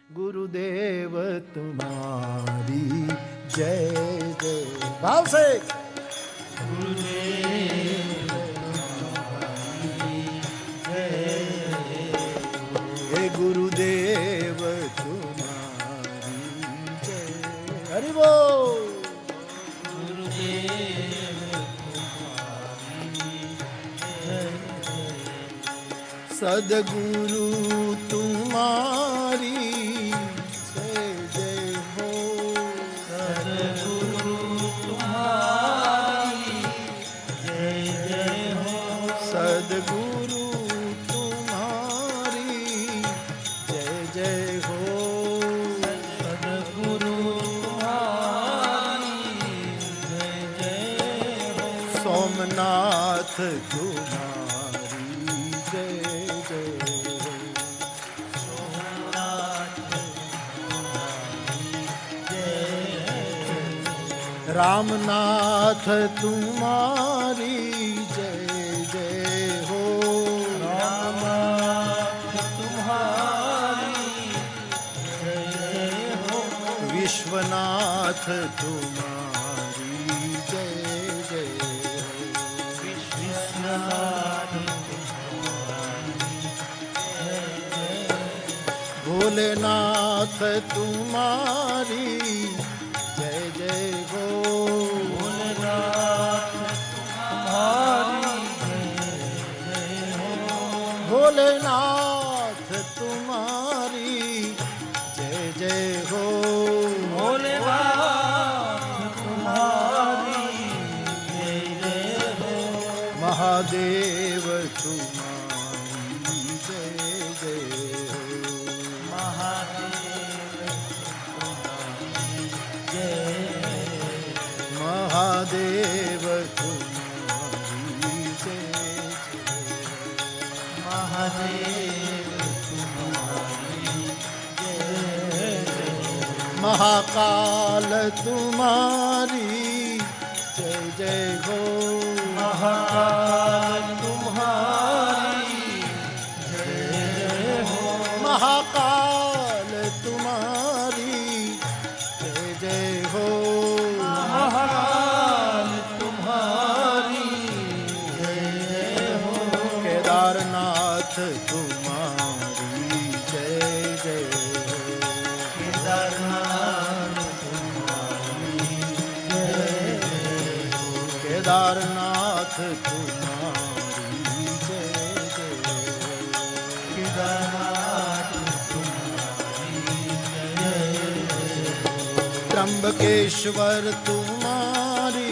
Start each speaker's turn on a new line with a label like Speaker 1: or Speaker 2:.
Speaker 1: गुरुदेव तुम्हारी जय जय। भाव से गुरुदेव तुम्हारी जय, हे गुरुदेव तुम्हारी जय। हरि बोल। सदगुरु तुम्हारी जय जय हो, सदगुरु तुम्हारी जय जय हो, सदगुरु तुम्हारी जय जय हो, सदगुरु तुम्हारी जय जय हो, सोमनाथ तुम्हारी जय जय हो, सोमनाथ तुम्हारी जय, रामनाथ तुम्हारी जय जय हो, रामनाथ तुम्हारी जय जय हो, विश्वनाथ तुम्हारी जय जय हो, विश्वनाथ भोलेनाथ तुम्हारी जय जय हो, भोलेनाथ तुम्हारी जय जय हो, भोलेनाथ तुम्हारी जय जय हो, भोलेनाथ तुम्हारी जय जय हो, महादेव तुम्हारी जय जय हो, महादेव तुम्हारी जय जय, महादेव तुम्हारी जय जय, महाकाल तुम्हारी जय जय हो, महाकाल तुम्हारी जय जय हो, महाकाल तुम्हारी जय जय हो, महाकाल तुम्हारी जय जय हो, केदारनाथ तुम्हारी जय जय हो, केदारनाथ तुम्हारी जय जय हो, केदारनाथ तुम्हारी जय जय हो, केदारनाथ तुम्हारी जय जय हो, त्र्यंबकेश्वर तुम्हारी